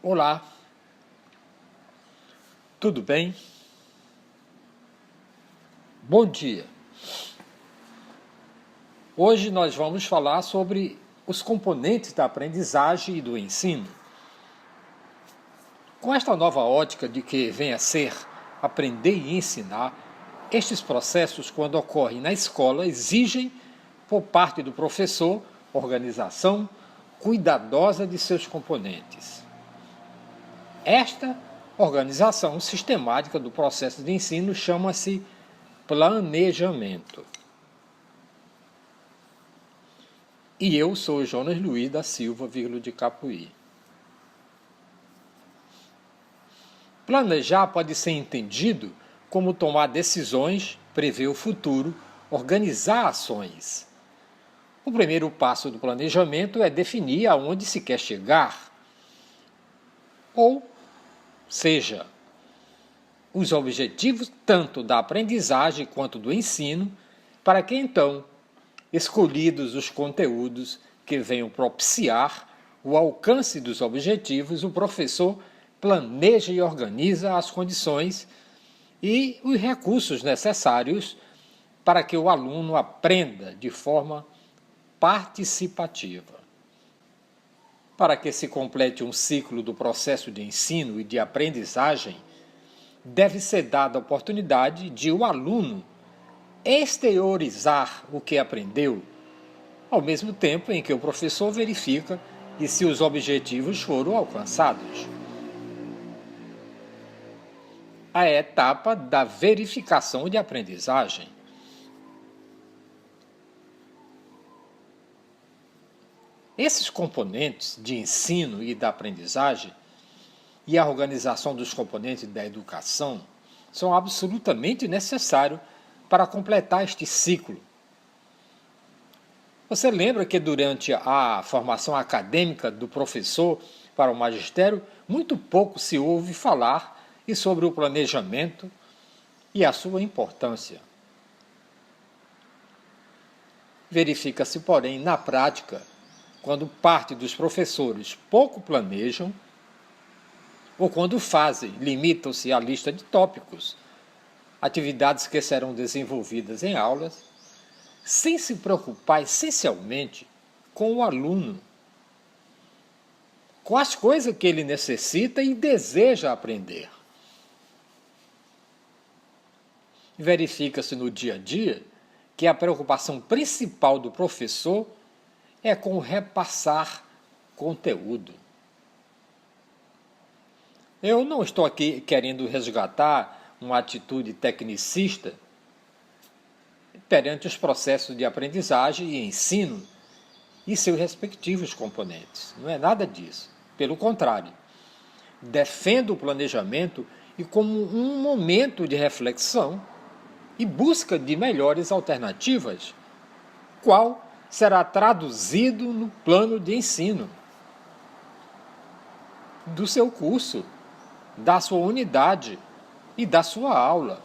Olá, tudo bem? Bom dia. Hoje nós vamos falar sobre os componentes da aprendizagem e do ensino. Com esta nova ótica de que vem a ser aprender e ensinar, estes processos, quando ocorrem na escola, exigem, por parte do professor, organização cuidadosa de seus componentes. Esta organização sistemática do processo de ensino chama-se planejamento. E eu sou Jonas Luiz da Silva, de Capuí. Planejar pode ser entendido como tomar decisões, prever o futuro, organizar ações. O primeiro passo do planejamento é definir aonde se quer chegar. Ou seja, os objetivos tanto da aprendizagem quanto do ensino, para que então, escolhidos os conteúdos que venham propiciar o alcance dos objetivos, o professor planeja e organiza as condições e os recursos necessários para que o aluno aprenda de forma participativa. Para que se complete um ciclo do processo de ensino e de aprendizagem, deve ser dada a oportunidade de o aluno exteriorizar o que aprendeu, ao mesmo tempo em que o professor verifica e se os objetivos foram alcançados. A etapa da verificação de aprendizagem. Esses componentes de ensino e da aprendizagem e a organização dos componentes da educação são absolutamente necessários para completar este ciclo. Você lembra que durante a formação acadêmica do professor para o magistério, muito pouco se ouve falar sobre o planejamento e a sua importância. Verifica-se, porém, na prática, quando parte dos professores pouco planejam ou quando fazem, limitam-se à lista de tópicos, atividades que serão desenvolvidas em aulas, sem se preocupar essencialmente com o aluno, com as coisas que ele necessita e deseja aprender. Verifica-se no dia a dia que a preocupação principal do professor é com repassar conteúdo. Eu não estou aqui querendo resgatar uma atitude tecnicista perante os processos de aprendizagem e ensino e seus respectivos componentes. Não é nada disso. Pelo contrário, defendo o planejamento e como um momento de reflexão e busca de melhores alternativas, qual será traduzido no plano de ensino do seu curso, da sua unidade e da sua aula.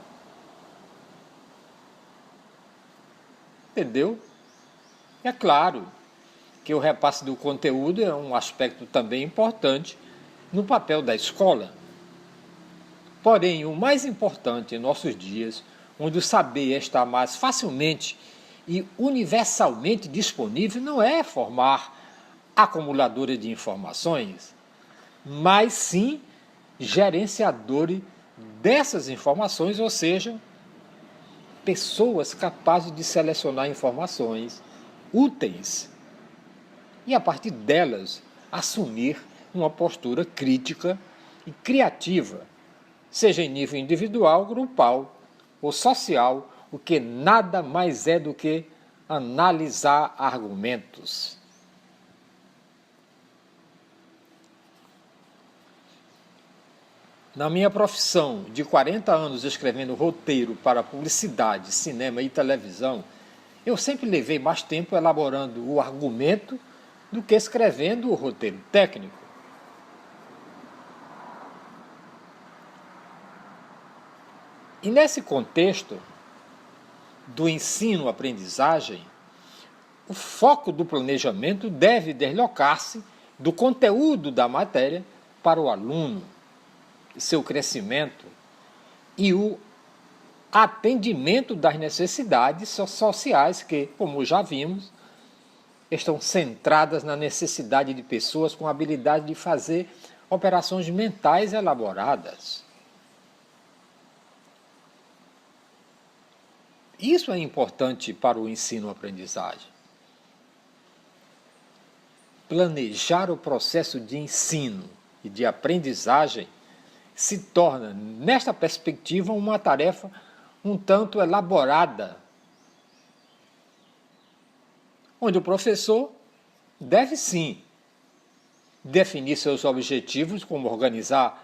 Entendeu? É claro que o repasse do conteúdo é um aspecto também importante no papel da escola. Porém, o mais importante em nossos dias, onde o saber está mais facilmente e universalmente disponível, não é formar acumuladores de informações, mas sim gerenciadores dessas informações, ou seja, pessoas capazes de selecionar informações úteis e, a partir delas, assumir uma postura crítica e criativa, seja em nível individual, grupal ou social, o que nada mais é do que analisar argumentos. Na minha profissão de 40 anos escrevendo roteiro para publicidade, cinema e televisão, eu sempre levei mais tempo elaborando o argumento do que escrevendo o roteiro técnico. E nesse contexto do ensino-aprendizagem, o foco do planejamento deve deslocar-se do conteúdo da matéria para o aluno, seu crescimento e o atendimento das necessidades sociais que, como já vimos, estão centradas na necessidade de pessoas com habilidade de fazer operações mentais elaboradas. Isso é importante para o ensino-aprendizagem. Planejar o processo de ensino e de aprendizagem se torna, nesta perspectiva, uma tarefa um tanto elaborada, onde o professor deve sim definir seus objetivos, como organizar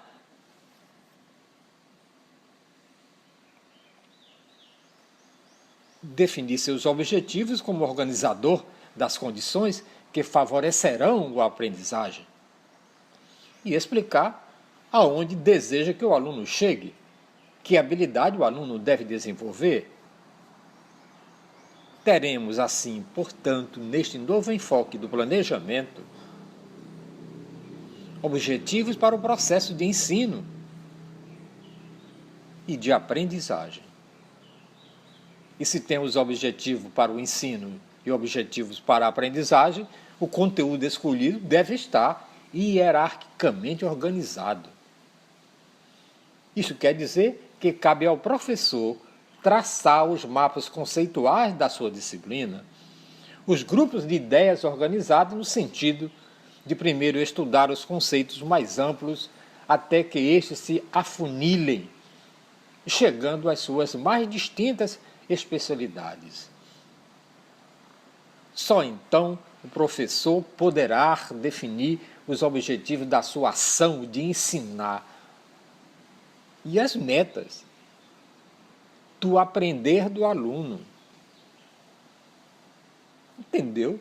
como organizador das condições que favorecerão a aprendizagem e explicar aonde deseja que o aluno chegue, que habilidade o aluno deve desenvolver. Teremos assim, portanto, neste novo enfoque do planejamento, objetivos para o processo de ensino e de aprendizagem. E se temos objetivo para o ensino e objetivos para a aprendizagem, o conteúdo escolhido deve estar hierarquicamente organizado. Isso quer dizer que cabe ao professor traçar os mapas conceituais da sua disciplina, os grupos de ideias organizados no sentido de primeiro estudar os conceitos mais amplos até que estes se afunilem, chegando às suas mais distintas especialidades. Só então o professor poderá definir os objetivos da sua ação de ensinar e as metas do aprender do aluno. Entendeu?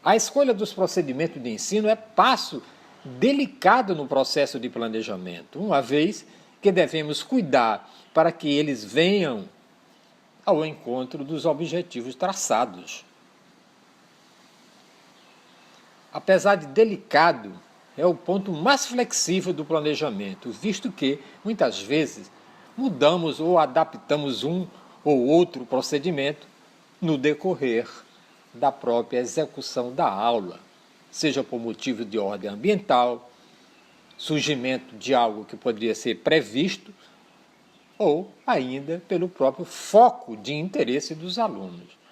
A escolha dos procedimentos de ensino é passo delicado no processo de planejamento, uma vez que devemos cuidar para que eles venham ao encontro dos objetivos traçados. Apesar de delicado, é o ponto mais flexível do planejamento, visto que, muitas vezes, mudamos ou adaptamos um ou outro procedimento no decorrer da própria execução da aula, seja por motivo de ordem ambiental, surgimento de algo que poderia ser previsto, ou ainda pelo próprio foco de interesse dos alunos.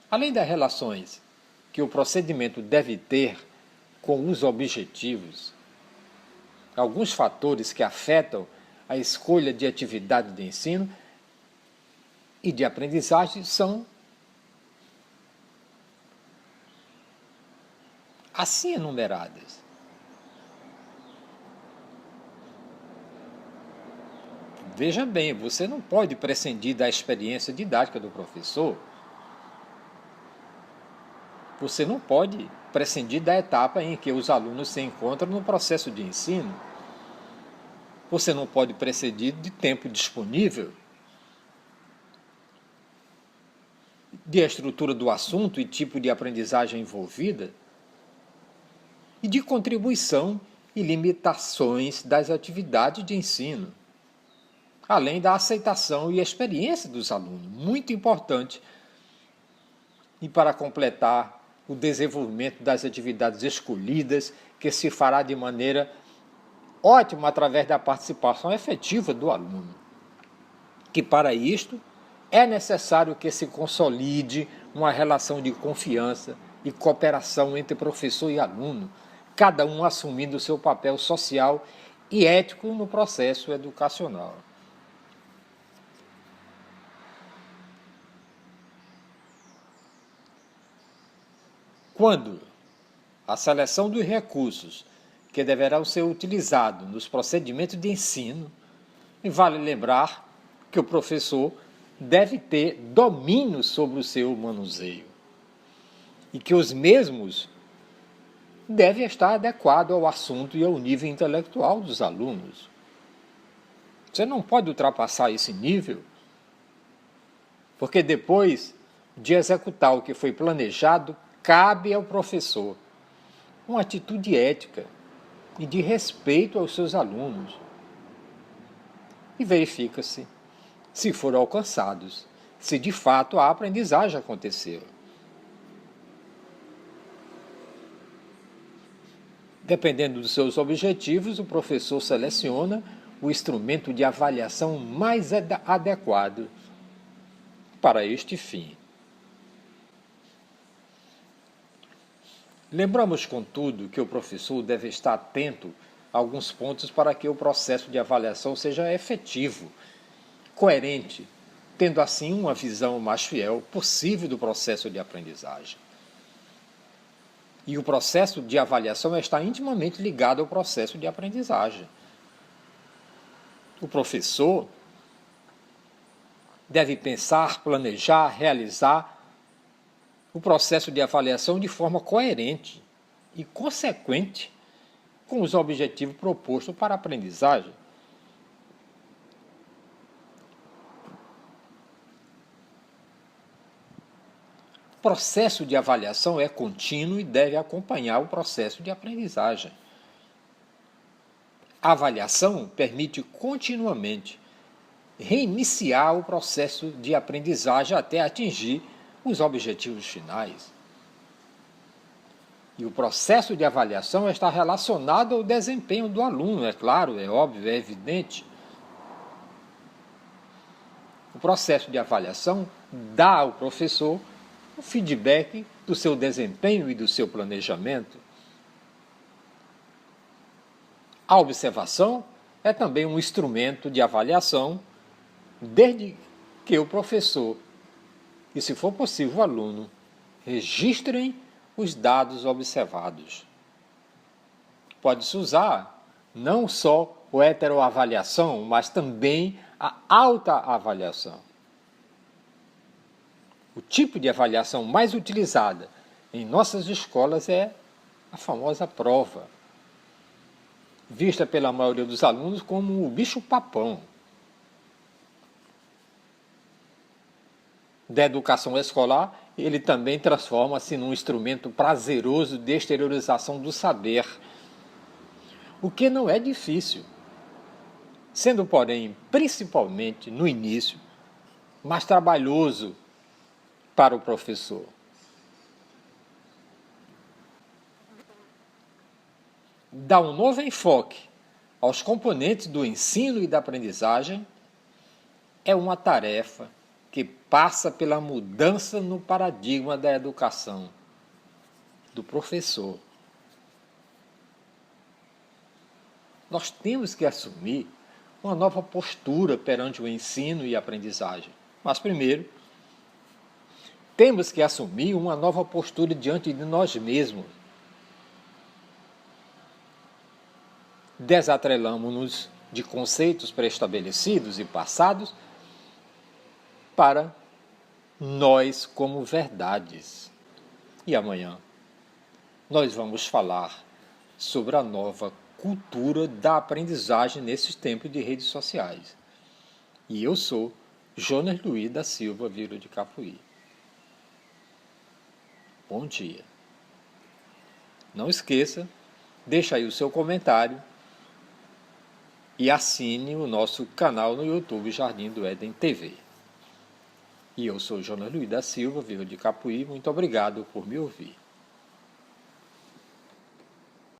Além das relações que o procedimento deve ter com os objetivos, alguns fatores que afetam a escolha de atividade de ensino e de aprendizagem são assim enumeradas. Veja bem, você não pode prescindir da experiência didática do professor. Você não pode prescindir da etapa em que os alunos se encontram no processo de ensino. Você não pode prescindir de tempo disponível, de estrutura do assunto e tipo de aprendizagem envolvida, e de contribuição e limitações das atividades de ensino, além da aceitação e experiência dos alunos, muito importante, e para completar o desenvolvimento das atividades escolhidas, que se fará de maneira ótima através da participação efetiva do aluno. Que para isto é necessário que se consolide uma relação de confiança e cooperação entre professor e aluno, cada um assumindo o seu papel social e ético no processo educacional. Quando a seleção dos recursos que deverão ser utilizados nos procedimentos de ensino, vale lembrar que o professor deve ter domínio sobre o seu manuseio e que os mesmos devem estar adequados ao assunto e ao nível intelectual dos alunos. Você não pode ultrapassar esse nível Porque depois de executar o que foi planejado, cabe ao professor uma atitude ética e de respeito aos seus alunos. E verifica-se, se foram alcançados, se de fato a aprendizagem aconteceu. Dependendo dos seus objetivos, o professor seleciona o instrumento de avaliação mais adequado para este fim. Lembramos, contudo, que o professor deve estar atento a alguns pontos para que o processo de avaliação seja efetivo, coerente, tendo assim uma visão mais fiel possível do processo de aprendizagem. E o processo de avaliação está intimamente ligado ao processo de aprendizagem. O professor deve pensar, planejar, realizar o processo de avaliação de forma coerente e consequente com os objetivos propostos para a aprendizagem. O processo de avaliação é contínuo e deve acompanhar o processo de aprendizagem. A avaliação permite continuamente reiniciar o processo de aprendizagem até atingir os objetivos finais. E o processo de avaliação está relacionado ao desempenho do aluno, é claro, é óbvio, é evidente. O processo de avaliação dá ao professor o feedback do seu desempenho e do seu planejamento. A observação é também um instrumento de avaliação, desde que o professor e, se for possível, o aluno registrem os dados observados. Pode-se usar não só a heteroavaliação, mas também a autoavaliação. O tipo de avaliação mais utilizada em nossas escolas é a famosa prova, vista pela maioria dos alunos como o bicho-papão da educação escolar. Ele também transforma-se num instrumento prazeroso de exteriorização do saber, o que não é difícil, sendo, porém, principalmente no início, mais trabalhoso para o professor. Dar um novo enfoque aos componentes do ensino e da aprendizagem é uma tarefa que passa pela mudança no paradigma da educação do professor. Nós temos que assumir uma nova postura perante o ensino e a aprendizagem. Mas, primeiro, temos que assumir uma nova postura diante de nós mesmos. Desatrelamos-nos de conceitos pré-estabelecidos e passados para nós como verdades. E amanhã nós vamos falar sobre a nova cultura da aprendizagem nesses tempos de redes sociais. E eu sou Jonas Luiz da Silva Vila de Capuí. Bom dia. Não esqueça, deixa aí o seu comentário e assine o nosso canal no YouTube Jardim do Éden TV. E eu sou Jonas Luiz da Silva, Vila de Capuí. Muito obrigado por me ouvir.